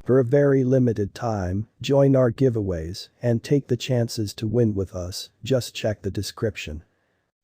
For a very limited time, join our giveaways and take the chances to win with us. Just check the description.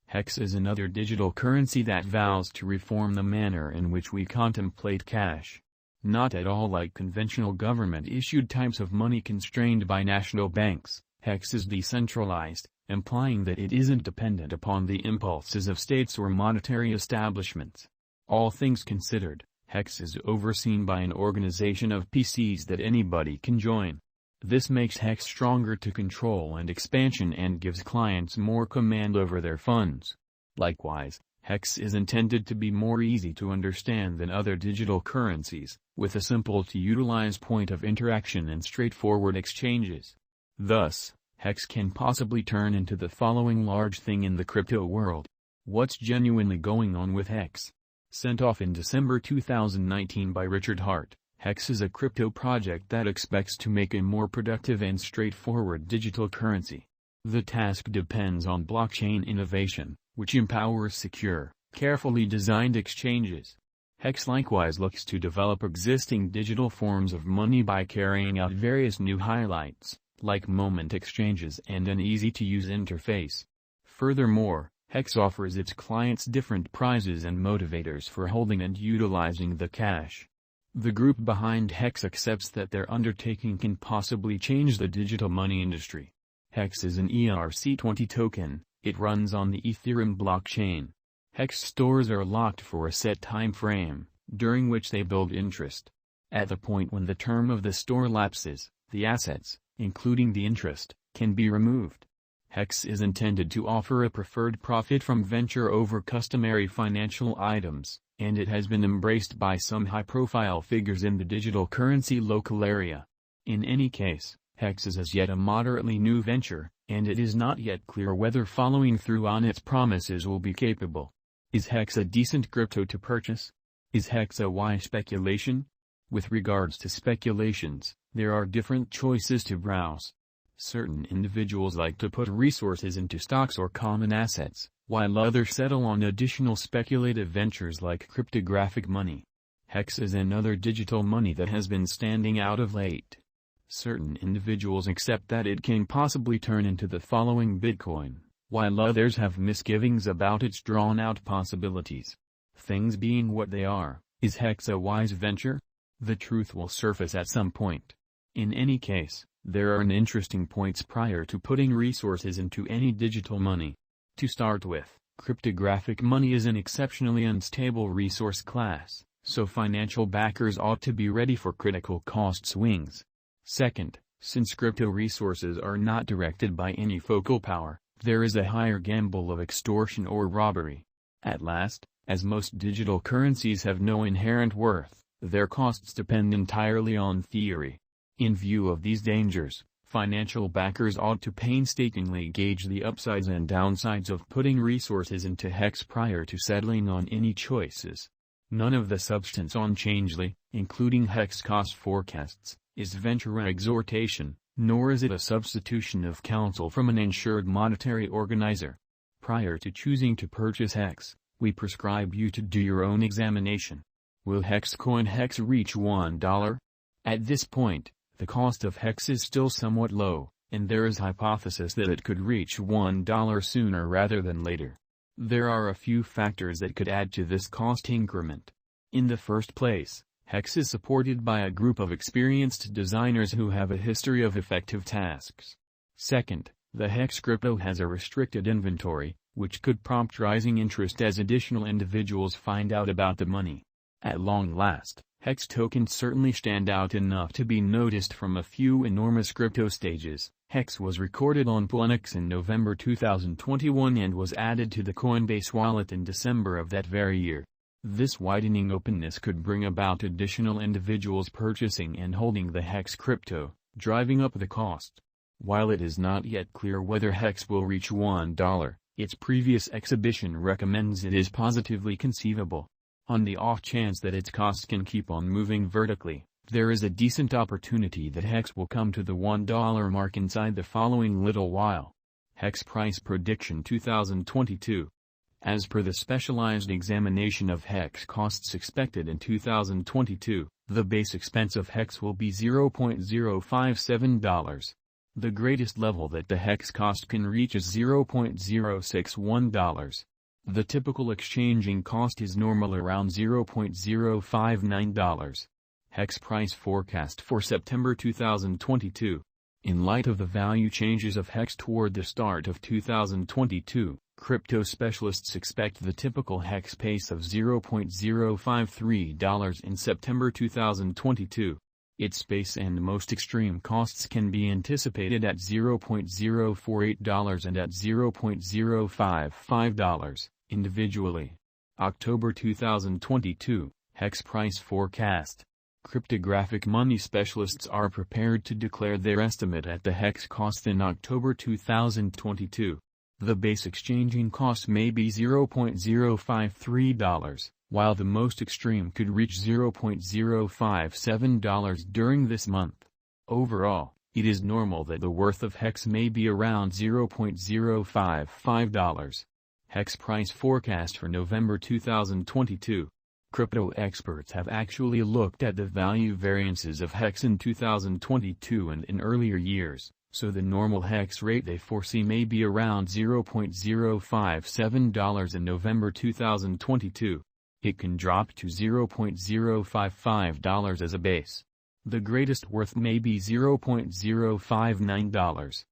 Hex is another digital currency that vows to reform the manner in which we contemplate cash. Not at all like conventional government-issued types of money constrained by national banks, Hex is decentralized, implying that it isn't dependent upon the impulses of states or monetary establishments. All things considered, Hex is overseen by an organization of PCs that anybody can join. This makes Hex stronger to control and expansion and gives clients more command over their funds. Likewise, Hex is intended to be more easy to understand than other digital currencies, with a simple-to-utilize point of interaction and straightforward exchanges. Thus, Hex can possibly turn into the following large thing in the crypto world. What's genuinely going on with Hex? Sent off in December 2019 by Richard Hart, Hex is a crypto project that expects to make a more productive and straightforward digital currency. The task depends on blockchain innovation, which empowers secure, carefully designed exchanges. Hex likewise looks to develop existing digital forms of money by carrying out various new highlights, like moment exchanges and an easy-to-use interface. Furthermore, Hex offers its clients different prizes and motivators for holding and utilizing the cash. The group behind Hex accepts that their undertaking can possibly change the digital money industry. Hex is an ERC20 token. It runs on the Ethereum blockchain. Hex stores are locked for a set time frame, during which they build interest. At the point when the term of the store lapses, the assets, including the interest, can be removed. Hex is intended to offer a preferred profit from venture over customary financial items, and it has been embraced by some high-profile figures in the digital currency local area. In any case, Hex is as yet a moderately new venture, and it is not yet clear whether following through on its promises will be capable. Is Hex a decent crypto to purchase? Is Hex a wise speculation? With regards to speculations, there are different choices to browse. Certain individuals like to put resources into stocks or common assets, while others settle on additional speculative ventures like cryptographic money. Hex is another digital money that has been standing out of late. Certain individuals accept that it can possibly turn into the following Bitcoin, while others have misgivings about its drawn-out possibilities. Things being what they are, is Hex a wise venture? The truth will surface at some point. In any case, there are interesting points prior to putting resources into any digital money. To start with, cryptographic money is an exceptionally unstable resource class, so financial backers ought to be ready for critical cost swings. Second, since crypto resources are not directed by any focal power, there is a higher gamble of extortion or robbery. At last, as most digital currencies have no inherent worth, their costs depend entirely on theory. In view of these dangers, financial backers ought to painstakingly gauge the upsides and downsides of putting resources into Hex prior to settling on any choices. None of the substance on Changelly, including Hex cost forecasts, is venture exhortation, nor is it a substitution of counsel from an insured monetary organizer. Prior to choosing to purchase Hex, we prescribe you to do your own examination. Will Hexcoin Hex reach $1? At this point, the cost of Hex is still somewhat low, and there is hypothesis that it could reach $1 sooner rather than later. There are a few factors that could add to this cost increment. In the first place, Hex is supported by a group of experienced designers who have a history of effective tasks. Second, the Hex crypto has a restricted inventory, which could prompt rising interest as additional individuals find out about the money. At long last, Hex tokens certainly stand out enough to be noticed from a few enormous crypto stages. Hex was recorded on pulsex in November 2021 and was added to the Coinbase wallet in December of that very year. This widening openness could bring about additional individuals purchasing and holding the Hex crypto, driving up the cost. While it is not yet clear whether Hex will reach $1, its previous exhibition recommends it is positively conceivable. On the off chance that its cost can keep on moving vertically, there is a decent opportunity that Hex will come to the $1 mark inside the following little while. Hex Price Prediction 2022. As per the specialized examination of Hex costs expected in 2022, the base expense of Hex will be $0.057. The greatest level that the Hex cost can reach is $0.061. The typical exchanging cost is normal around $0.059. Hex price forecast for September 2022. In light of the value changes of Hex toward the start of 2022, crypto specialists expect the typical Hex pace of $0.053 in September 2022. Its base and most extreme costs can be anticipated at $0.048 and at $0.055 individually. October 2022, Hex price forecast. Cryptographic money specialists are prepared to declare their estimate at the Hex cost in October 2022. The base exchanging cost may be $0.053, while the most extreme could reach $0.057 during this month. Overall, it is normal that the worth of Hex may be around $0.055. Hex price forecast for November 2022. Crypto experts have actually looked at the value variances of Hex in 2022 and in earlier years, so the normal Hex rate they foresee may be around $0.057 in November 2022. It can drop to $0.055 as a base. The greatest worth may be $0.059.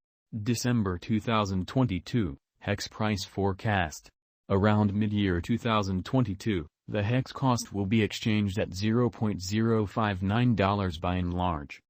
December 2022, Hex price forecast. Around mid-year 2022, the Hex cost will be exchanged at $0.059 by and large.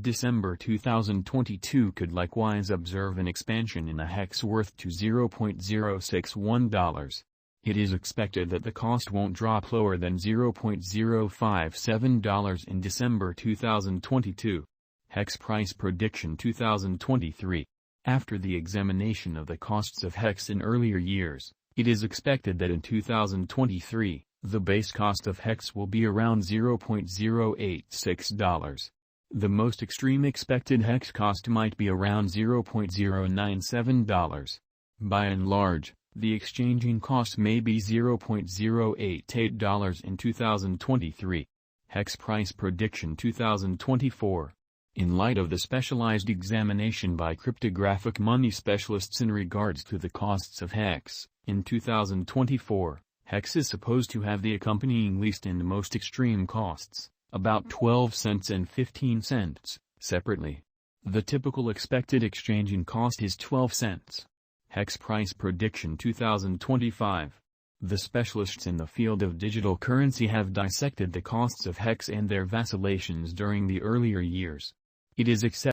December 2022 could likewise observe an expansion in the Hex worth to $0.061. It is expected that the cost won't drop lower than $0.057 in December 2022. Hex Price Prediction 2023. After the examination of the costs of Hex in earlier years, it is expected that in 2023, the base cost of Hex will be around $0.086. The most extreme expected Hex cost might be around $0.097. By and large, the exchanging cost may be $0.088 in 2023. Hex Price Prediction 2024. In light of the specialized examination by cryptographic money specialists in regards to the costs of Hex, in 2024, Hex is supposed to have the accompanying least and most extreme costs, about 12 cents and 15 cents, separately. The typical expected exchanging cost is 12 cents. Hex Price Prediction 2025. The specialists in the field of digital currency have dissected the costs of Hex and their vacillations during the earlier years. It is accepted